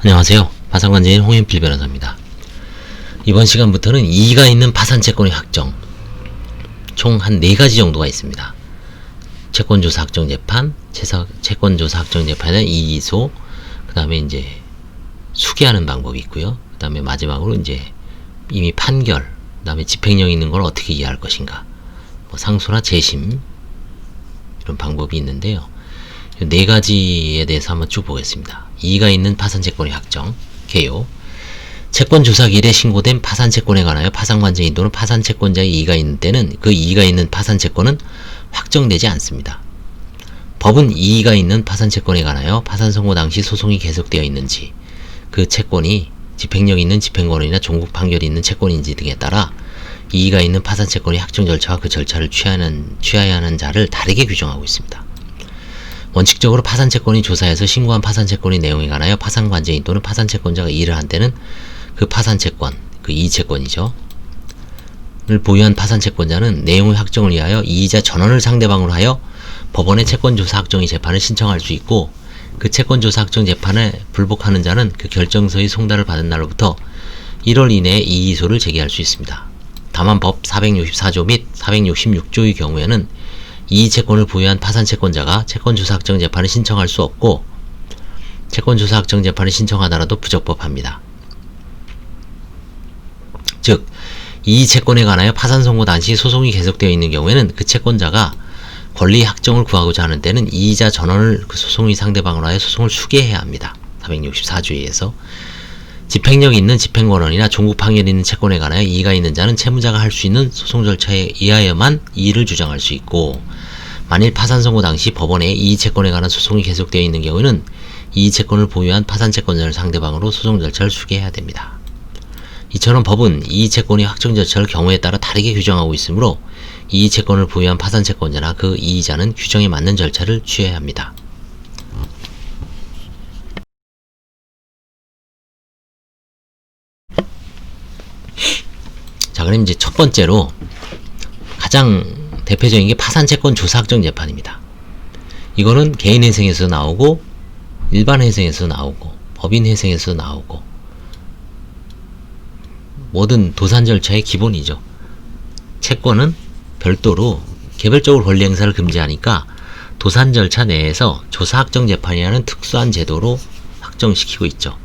안녕하세요. 파산관제인 홍현필 변호사입니다. 이번 시간부터는 이의가 있는 파산채권의 확정, 총 한 4가지 정도가 있습니다. 채권조사 확정재판, 채권조사 확정재판에 대한 이의소, 그 다음에 이제 수기하는 방법이 있고요. 그 다음에 마지막으로 이제 이미 판결, 그 다음에 집행력이 있는 걸 어떻게 이해할 것인가, 뭐 상소나 재심, 이런 방법이 있는데요. 이 4가지에 대해서 한번 쭉 보겠습니다. 이의가 있는 파산채권의 확정, 개요. 채권조사기일에 신고된 파산채권에 관하여 파산관제인 또는 파산채권자의 이의가 있는 때는 그 이의가 있는 파산채권은 확정되지 않습니다. 법은 이의가 있는 파산채권에 관하여 파산선고 당시 소송이 계속되어 있는지, 그 채권이 집행력 있는 집행권이나 종국 판결이 있는 채권인지 등에 따라 이의가 있는 파산채권의 확정 절차와 그 절차를 취하여야 하는 자를 다르게 규정하고 있습니다. 원칙적으로 파산채권이 조사해서 신고한 파산채권의 내용에 관하여 파산관제인 또는 파산채권자가 이의를 한 때는 그 파산채권, 그 이의채권이죠. 를 보유한 파산채권자는 내용의 확정을 위하여 이의자 전원을 상대방으로 하여 법원의 채권조사 확정의 재판을 신청할 수 있고, 그 채권조사 확정 재판에 불복하는 자는 그 결정서의 송달을 받은 날로부터 1월 이내에 이의소를 제기할 수 있습니다. 다만 법 464조 및 466조의 경우에는 이의채권을 보유한 파산채권자가 채권조사 확정 재판을 신청할 수 없고, 채권조사 확정 재판을 신청하더라도 부적법합니다. 즉, 이의채권에 관하여 파산선고 당시 소송이 계속되어 있는 경우에는 그 채권자가 권리 확정을 구하고자 하는 때는 이의자 전원을 그 소송의 상대방으로 하여 소송을 수기해야 합니다. 464조에 의해서. 집행력이 있는 집행권원이나 종국 판결이 있는 채권에 관하여 이의가 있는 자는 채무자가 할 수 있는 소송 절차에 의하여만 이의를 주장할 수 있고, 만일 파산선고 당시 법원에 이의채권에 관한 소송이 계속되어 있는 경우에는 이의채권을 보유한 파산채권자를 상대방으로 소송 절차를 수기해야 됩니다. 이처럼 법은 이의채권의 확정 절차를 경우에 따라 다르게 규정하고 있으므로 이의채권을 보유한 파산채권자나 그 이의자는 규정에 맞는 절차를 취해야 합니다. 자, 그럼 이제 첫 번째로 가장 대표적인 게 파산채권 조사 확정 재판입니다. 이거는 개인 회생에서 나오고, 일반 회생에서 나오고, 법인 회생에서 나오고, 모든 도산 절차의 기본이죠. 채권은 별도로 개별적으로 권리 행사를 금지하니까 도산 절차 내에서 조사 확정 재판이라는 특수한 제도로 확정시키고 있죠.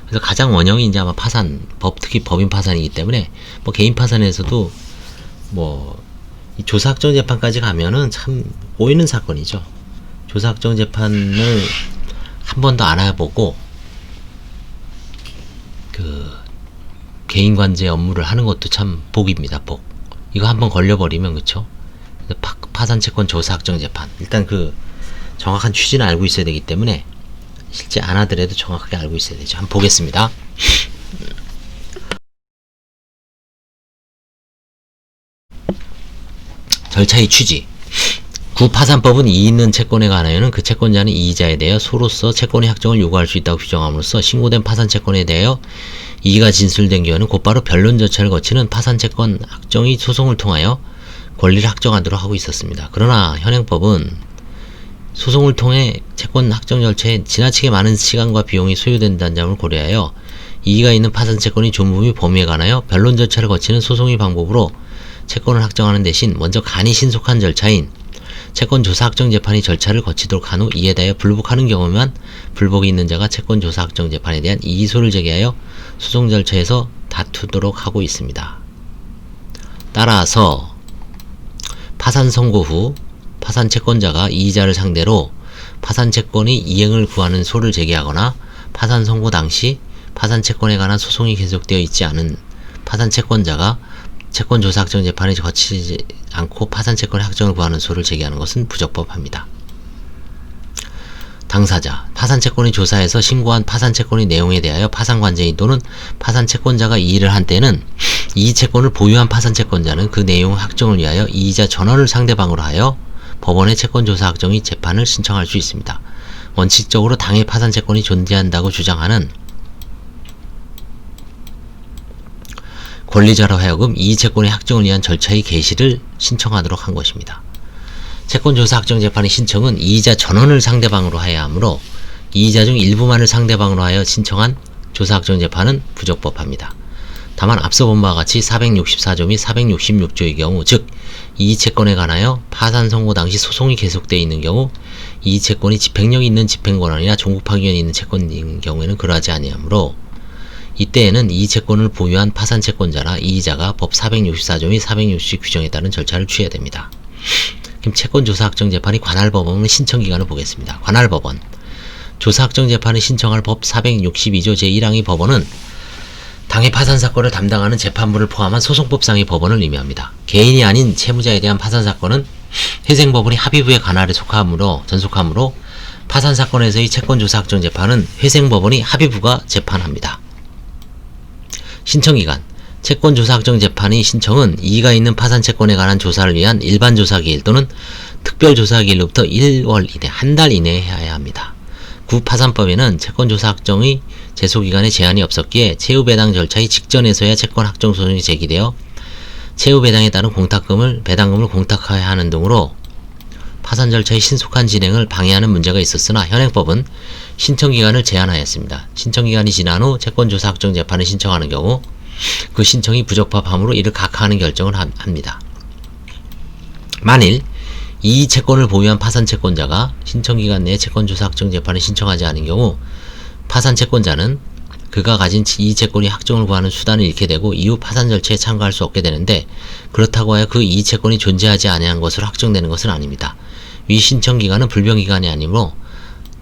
그래서 가장 원형이 이제 아마 파산, 특히 법인 파산이기 때문에 뭐 개인 파산에서도 뭐 이 조사 확정 재판까지 가면은 참 꼬이는 사건이죠. 조사 확정 재판을 한 번도 안 해보고 그 개인 관제 업무를 하는 것도 참 복입니다. 복. 이거 한번 걸려버리면, 그쵸? 파산채권 조사 확정 재판. 일단 그 정확한 취지는 알고 있어야 되기 때문에 실제 안 하더라도 정확하게 알고 있어야 되죠. 한번 보겠습니다. 절차의 취지. 구파산법은 이의 있는 채권에 관하여는 그 채권자는 이의자에 대하여 소로서 채권의 확정을 요구할 수 있다고 규정함으로써 신고된 파산채권에 대하여 이의가 진술된 경우에는 곧바로 변론 절차를 거치는 파산채권 확정의 소송을 통하여 권리를 확정하도록 하고 있었습니다. 그러나 현행법은 소송을 통해 채권 확정 절차에 지나치게 많은 시간과 비용이 소요된다는 점을 고려하여 이의가 있는 파산채권의 존부 및 범위에 관하여 변론 절차를 거치는 소송의 방법으로 채권을 확정하는 대신 먼저 간이 신속한 절차인 채권조사 확정 재판의 절차를 거치도록 한 후 이에 대하여 불복하는 경우만 불복이 있는 자가 채권조사 확정 재판에 대한 이의소를 제기하여 소송 절차에서 다투도록 하고 있습니다. 따라서 파산 선고 후 파산 채권자가 이의자를 상대로 파산 채권의 이행을 구하는 소를 제기하거나 파산 선고 당시 파산 채권에 관한 소송이 계속되어 있지 않은 파산 채권자가 채권조사 확정 재판에 거치지 않고 파산채권의 확정을 구하는 소를 제기하는 것은 부적법합니다. 당사자, 파산채권의 조사에서 신고한 파산채권의 내용에 대하여 파산관제인 또는 파산채권자가 이의를 한 때는 이의채권을 보유한 파산채권자는 그 내용의 확정을 위하여 이의자 전원을 상대방으로 하여 법원의 채권조사 확정의 재판을 신청할 수 있습니다. 원칙적으로 당해 파산채권이 존재한다고 주장하는 권리자로 하여금 이의채권의 확정을 위한 절차의 개시를 신청하도록 한 것입니다. 채권조사 확정재판의 신청은 이의자 전원을 상대방으로 하여야 하므로 이의자 중 일부만을 상대방으로 하여 신청한 조사확정 재판은 부적법합니다. 다만 앞서 본 바와 같이 464조 및 466조의 경우, 즉 이의채권에 관하여 파산 선고 당시 소송이 계속되어 있는 경우 이의채권이 집행력이 있는 집행권한이나 종국파기권이 있는 채권인 경우에는 그러하지 아니하므로 이때에는 이의채권을 보유한 파산채권자나 이의자가 법 464조 및 460 규정에 따른 절차를 취해야 됩니다. 그럼 채권조사확정 재판이 관할 법원의 신청기간을 보겠습니다. 관할 법원 조사확정 재판을 신청할 법 462조 제1항의 법원은 당해 파산사건을 담당하는 재판부를 포함한 소송법상의 법원을 의미합니다. 개인이 아닌 채무자에 대한 파산사건은 회생법원이 합의부의 관할에 전속하므로 파산사건에서의 채권조사확정 재판은 회생법원이 합의부가 재판합니다. 신청기간 채권조사확정 재판의 신청은 이의가 있는 파산채권에 관한 조사를 위한 일반조사기일 또는 특별조사기일로부터 1월 이내 한 달 이내에 해야 합니다. 구 파산법에는 채권조사확정의 제소기간에 제한이 없었기에 채무배당 절차의 직전에서야 채권확정 소송이 제기되어 채무배당에 따른 배당금을 공탁해야 하는 등으로 파산 절차의 신속한 진행을 방해하는 문제가 있었으나 현행법은 신청기간을 제한하였습니다. 신청기간이 지난 후 채권조사확정 재판을 신청하는 경우 그 신청이 부적법함으로 이를 각하하는 결정을 합니다. 만일 이 채권을 보유한 파산채권자가 신청기간 내에 채권조사확정 재판을 신청하지 않은 경우 파산채권자는 그가 가진 이 채권이 확정을 구하는 수단을 잃게 되고 이후 파산 절차에 참가할 수 없게 되는데, 그렇다고 하여 그 이 채권이 존재하지 아니한 것으로 확정되는 것은 아닙니다. 위 신청기간은 불변기간이 아니므로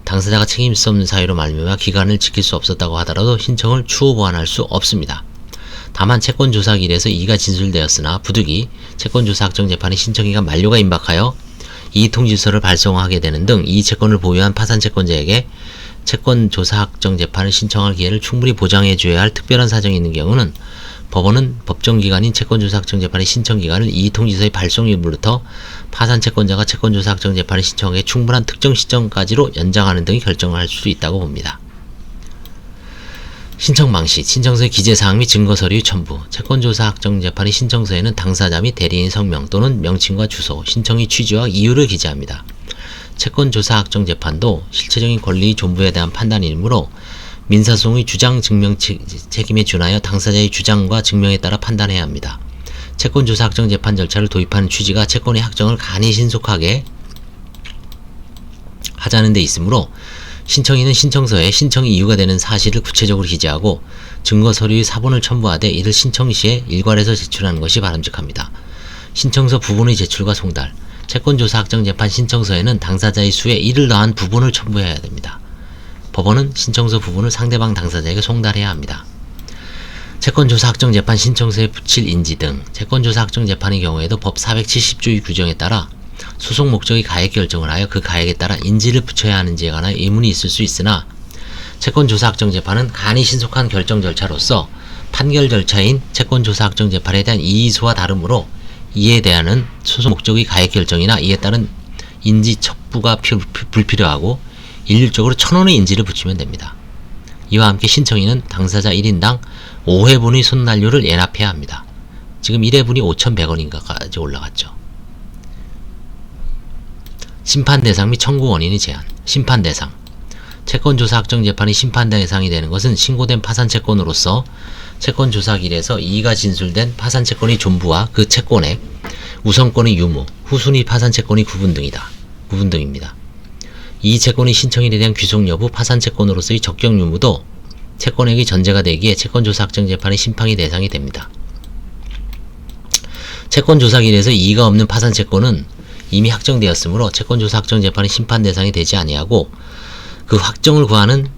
당사자가 책임질 수 없는 사유로 말미암아 기간을 지킬 수 없었다고 하더라도 신청을 추후 보완할 수 없습니다. 다만 채권조사기일에서 이의가 진술되었으나 부득이 채권조사확정 재판의 신청기간 만료가 임박하여 이의통지서를 발송하게 되는 등 이 채권을 보유한 파산채권자에게 채권조사확정 재판을 신청할 기회를 충분히 보장해 줘야 할 특별한 사정이 있는 경우는 법원은 법정기간인 채권조사확정 재판의 신청기간을 이의통지서의 발송일부터 파산채권자가 채권조사확정 재판을 신청하기에 충분한 특정 시점까지로 연장하는 등의 결정을 할 수 있다고 봅니다. 신청 방식, 신청서의 기재사항 및 증거서류의 첨부. 채권조사확정 재판의 신청서에는 당사자 및 대리인 성명 또는 명칭과 주소, 신청의 취지와 이유를 기재합니다. 채권조사확정 재판도 실체적인 권리의 존부에 대한 판단이므로 민사소송의 주장 증명 책임에 준하여 당사자의 주장과 증명에 따라 판단해야 합니다. 채권조사확정 재판 절차를 도입하는 취지가 채권의 확정을 간이 신속하게 하자는 데 있으므로 신청인은 신청서에 신청의 이유가 되는 사실을 구체적으로 기재하고 증거서류의 사본을 첨부하되 이를 신청 시에 일괄해서 제출하는 것이 바람직합니다. 신청서 부분의 제출과 송달. 채권조사확정 재판 신청서에는 당사자의 수에 1을 더한 부분을 첨부해야 됩니다. 법원은 신청서 부분을 상대방 당사자에게 송달해야 합니다. 채권조사확정 재판 신청서에 붙일 인지 등. 채권조사확정 재판의 경우에도 법 470조의 규정에 따라 소송 목적의 가액 결정을 하여 그 가액에 따라 인지를 붙여야 하는지에 관하여 의문이 있을 수 있으나 채권조사확정 재판은 간이 신속한 결정 절차로서 판결 절차인 채권조사확정 재판에 대한 이의소와 다르므로 이에 대한 소송 목적의 가액 결정이나 이에 따른 인지 첩부가 불필요하고 일률적으로 1,000원의 인지를 붙이면 됩니다. 이와 함께 신청인은 당사자 1인당 5회분의 손난료를 예납해야 합니다. 지금 1회분이 5,100원인가까지 올라갔죠. 심판대상 및 청구 원인의 제한. 심판대상. 채권조사확정 재판이 심판대상이 되는 것은 신고된 파산채권으로서 채권조사기일에서 이의가 진술된 파산채권의 존부와 그 채권액, 우선권의 유무, 후순위 파산채권의 구분 등입니다. 이 채권의 신청인에 대한 귀속 여부, 파산채권으로서의 적격 유무도 채권액의 전제가 되기에 채권조사확정 재판의 심판의 대상이 됩니다. 채권조사기일에서 이의가 없는 파산채권은 이미 확정되었으므로 채권조사확정 재판의 심판 대상이 되지 아니하고 그 확정을 구하는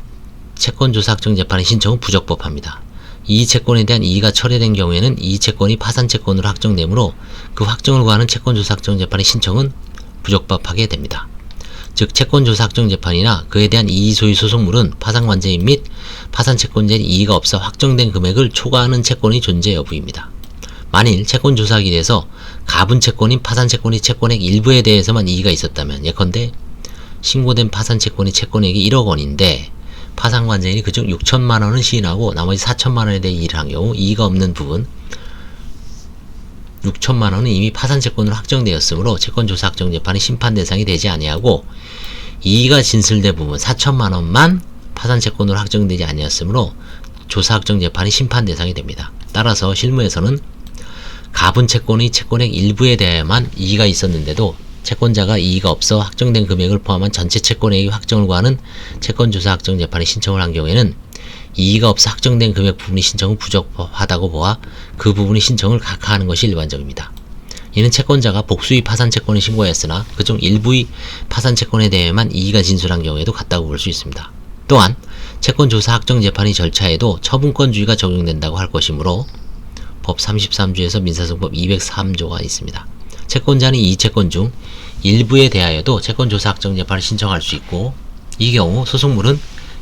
채권조사확정 재판의 신청은 부적법합니다. 이 채권에 대한 이의가 철회된 경우에는 이 채권이 파산채권으로 확정되므로 그 확정을 구하는 채권조사확정 재판의 신청은 부적법하게 됩니다. 즉 채권조사확정 재판이나 그에 대한 이의소의 소송물은 파산관제인 및 파산채권자의 이의가 없어 확정된 금액을 초과하는 채권의 존재 여부입니다. 만일 채권조사기일에서 가분채권인 파산채권의 채권액 일부에 대해서만 이의가 있었다면, 예컨대 신고된 파산채권의 채권액이 1억 원인데 파산관제인이 그중 6천만 원을 시인하고 나머지 4천만 원에 대해 이의를 한 경우 이의가 없는 부분 6천만 원은 이미 파산채권으로 확정되었으므로 채권조사확정 재판의 심판 대상이 되지 아니하고 이의가 진술된 부분 4천만 원만 파산채권으로 확정되지 아니었으므로 조사확정 재판이 심판 대상이 됩니다. 따라서 실무에서는 가분 채권의 채권액 일부에 대해만 이의가 있었는데도 채권자가 이의가 없어 확정된 금액을 포함한 전체 채권액의 확정을 구하는 채권조사 확정 재판에 신청을 한 경우에는 이의가 없어 확정된 금액 부분의 신청은 부적합하다고 보아 그 부분의 신청을 각하하는 것이 일반적입니다. 이는 채권자가 복수의 파산 채권을 신고하였으나 그중 일부의 파산 채권에 대해만 이의가 진술한 경우에도 같다고 볼 수 있습니다. 또한 채권조사 확정 재판의 절차에도 처분권주의가 적용된다고 할 것이므로 법 33조에서 민사소송법 203조가 있습니다. 채권자는 이 채권 중 일부에 대하여도 채권조사 확정 재판을 신청할 수 있고, 이 경우 소송물은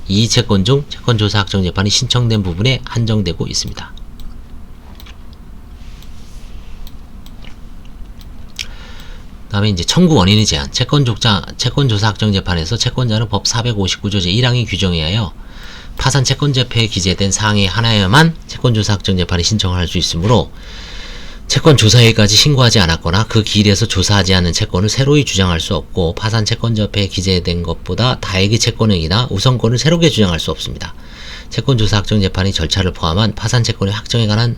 이 채권 중 채권조사 확정 재판이 신청된 부분에 한정되고 있습니다. 다음에 이제 청구 원인의 제한. 채권조사 확정 재판에서 채권자는 법 459조 제1항의 규정에 하여 파산 채권자표에 기재된 사항의 하나에만 채권조사 확정 재판에 신청을 할 수 있으므로 채권조사회까지 신고하지 않았거나 그 기일에서 조사하지 않은 채권을 새로이 주장할 수 없고, 파산 채권자표에 기재된 것보다 다액의 채권액이나 우선권을 새롭게 주장할 수 없습니다. 채권조사 확정 재판의 절차를 포함한 파산 채권의 확정에 관한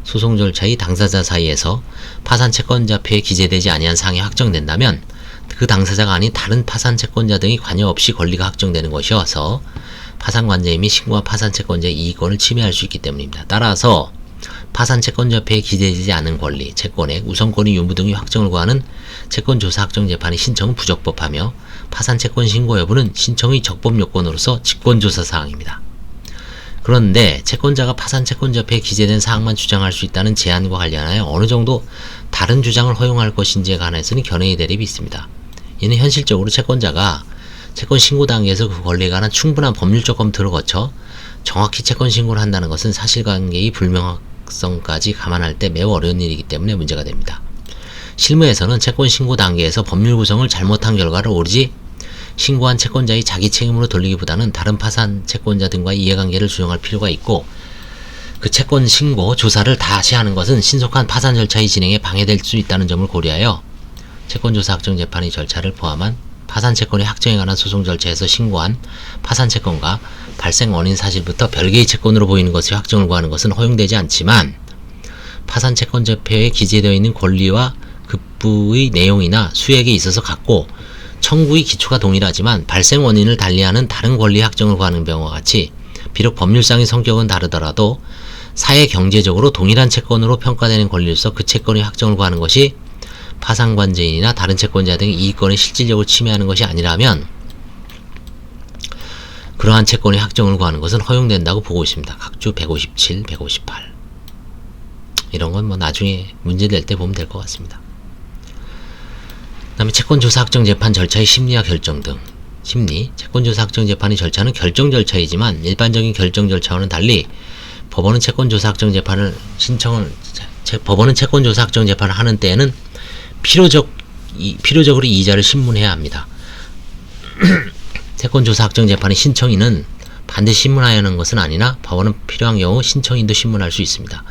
소송 절차의 당사자 사이에서 파산 채권자표에 기재되지 아니한 사항이 확정된다면 그 당사자가 아닌 다른 파산 채권자 등이 관여 없이 권리가 확정되는 것이어서 파산관자의 및 신고한 파산 채권자의 이의권을 침해할 수 있기 때문입니다. 따라서 파산 채권자표에 기재되지 않은 권리, 채권액, 우선권의 유무 등의 확정을 구하는 채권조사 확정 재판의 신청은 부적법하며 파산 채권 신고 여부는 신청의 적법 요건으로서 직권조사 사항입니다. 그런데 채권자가 파산 채권자표에 기재된 사항만 주장할 수 있다는 제한과 관련하여 어느 정도 다른 주장을 허용할 것인지에 관해서는 견해의 대립이 있습니다. 이는 현실적으로 채권자가 채권 신고 단계에서 그 권리에 관한 충분한 법률적 검토를 거쳐 정확히 채권 신고를 한다는 것은 사실관계의 불명확성까지 감안할 때 매우 어려운 일이기 때문에 문제가 됩니다. 실무에서는 채권 신고 단계에서 법률 구성을 잘못한 결과를 오로지 신고한 채권자의 자기 책임으로 돌리기보다는 다른 파산 채권자 등과의 이해관계를 조정할 필요가 있고, 그 채권 신고 조사를 다시 하는 것은 신속한 파산 절차의 진행에 방해될 수 있다는 점을 고려하여 채권조사 확정 재판의 절차를 포함한 파산 채권의 확정에 관한 소송 절차에서 신고한 파산 채권과 발생 원인 사실부터 별개의 채권으로 보이는 것의 확정을 구하는 것은 허용되지 않지만, 파산 채권자표에 기재되어 있는 권리와 급부의 내용이나 수액에 있어서 같고 청구의 기초가 동일하지만 발생 원인을 달리하는 다른 권리 확정을 구하는 경우와 같이 비록 법률상의 성격은 다르더라도 사회 경제적으로 동일한 채권으로 평가되는 권리로서 그 채권의 확정을 구하는 것이 파산관제인이나 다른 채권자 등의 이익권을 실질적으로 침해하는 것이 아니라면 그러한 채권의 확정을 구하는 것은 허용된다고 보고 있습니다. 각주 157, 158 이런 건 뭐 나중에 문제될 때 보면 될 것 같습니다. 그 다음에 채권조사 확정 재판 절차의 심리와 결정 등. 심리, 채권조사 확정 재판의 절차는 결정 절차이지만 일반적인 결정 절차와는 달리 법원은 채권조사 확정 재판을 하는 때에는 필요적으로 이의자를 신문해야 합니다. 채권조사 확정 재판의 신청인은 반드시 신문해야 하는 것은 아니나 법원은 필요한 경우 신청인도 신문할 수 있습니다.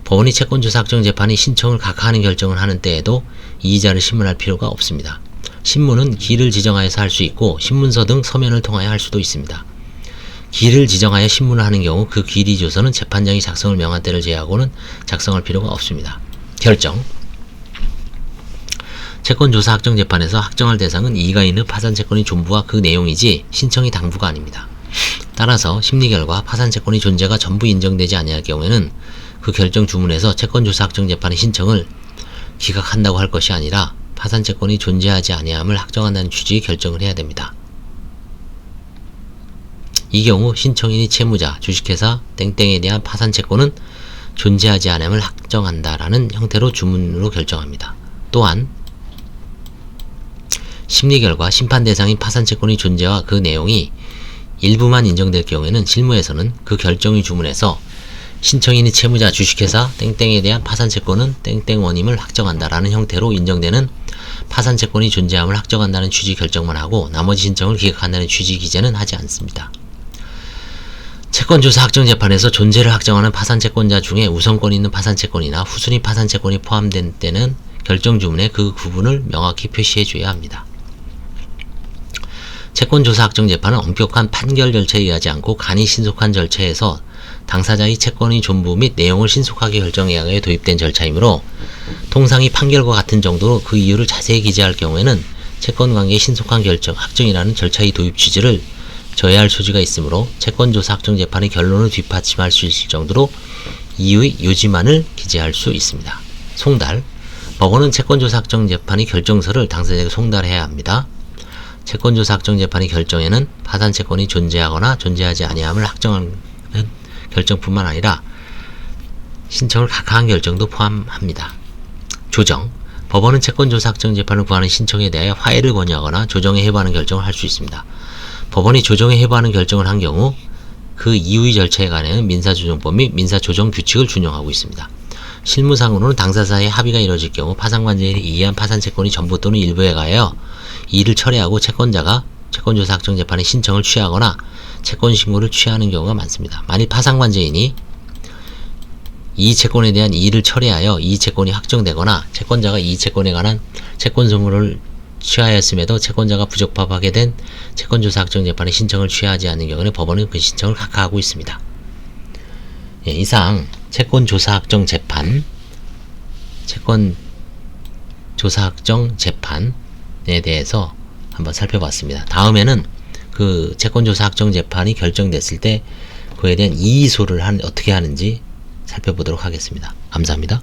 법원이 채권조사 확정 재판의 신청을 각하하는 결정을 하는 때에도 이의자를 신문할 필요가 없습니다. 신문은 기일을 지정하여서 할 수 있고 신문서 등 서면을 통하여 할 수도 있습니다. 기일을 지정하여 신문을 하는 경우 그 기일이 줘서는 재판장이 작성을 명한 때를 제외하고는 작성할 필요가 없습니다. 결정. 채권조사 확정 재판에서 확정할 대상은 이의가 있는 파산채권의 존부와 그 내용이지 신청의 당부가 아닙니다. 따라서 심리결과 파산채권의 존재가 전부 인정되지 아니할 경우에는 그 결정 주문에서 채권조사 확정 재판의 신청을 기각한다고 할 것이 아니라 파산채권이 존재하지 아니함을 확정한다는 취지의 결정을 해야 됩니다. 이 경우 신청인이 채무자, 주식회사 땡땡에 대한 파산채권은 존재하지 않음을 확정한다라는 형태로 주문으로 결정합니다. 또한 심리결과 심판 대상인 파산채권의 존재와 그 내용이 일부만 인정될 경우에는 실무에서는 그 결정의 주문에서 신청인이 채무자, 주식회사 땡땡에 대한 파산채권은 땡땡원임을 확정한다라는 형태로 인정되는 파산채권이 존재함을 확정한다는 취지 결정만 하고 나머지 신청을 기각한다는 취지 기재는 하지 않습니다. 채권조사 확정재판에서 존재를 확정하는 파산채권자 중에 우선권이 있는 파산채권이나 후순위 파산채권이 포함된 때는 결정주문에 그 구분을 명확히 표시해줘야 합니다. 채권조사확정재판은 엄격한 판결 절차에 의하지 않고 간이 신속한 절차에서 당사자의 채권의 존부 및 내용을 신속하게 결정해야 하여 도입된 절차이므로 통상의 판결과 같은 정도로 그 이유를 자세히 기재할 경우에는 채권관계의 신속한 결정, 확정이라는 절차의 도입 취지를 저해할 소지가 있으므로 채권조사확정재판의 결론을 뒷받침할 수 있을 정도로 이유의 요지만을 기재할 수 있습니다. 송달. 법원은 채권조사확정재판의 결정서를 당사자에게 송달해야 합니다. 채권조사확정재판의 결정에는 파산채권이 존재하거나 존재하지 아니함을 확정하는 결정뿐만 아니라 신청을 각하한 결정도 포함합니다. 조정. 법원은 채권조사확정재판을 구하는 신청에 대하여 화해를 권유하거나 조정에 해부하는 결정을 할 수 있습니다. 법원이 조정에 해부하는 결정을 한 경우 그 이후의 절차에 관해서는 민사조정법 및 민사조정규칙을 준용하고 있습니다. 실무상으로는 당사 사이에 합의가 이루어질 경우 파산관계인이 이해한 파산채권이 전부 또는 일부에 가하여 이를 철회하고 채권자가 채권조사확정재판의 신청을 취하거나 채권신고를 취하는 경우가 많습니다. 만일 파산관계인이 이 채권에 대한 이의를 철회하여 이 채권이 확정되거나 채권자가 이 채권에 관한 채권승고를 취하였음에도 채권자가 부적합하게 된 채권조사확정재판의 신청을 취하지 않는 경우는 법원은 그 신청을 각하하고 있습니다. 예, 이상 채권조사확정재판, 채권조사확정재판에 대해서 한번 살펴봤습니다. 다음에는 그 채권조사확정재판이 결정됐을 때 그에 대한 이의소를 어떻게 하는지 살펴보도록 하겠습니다. 감사합니다.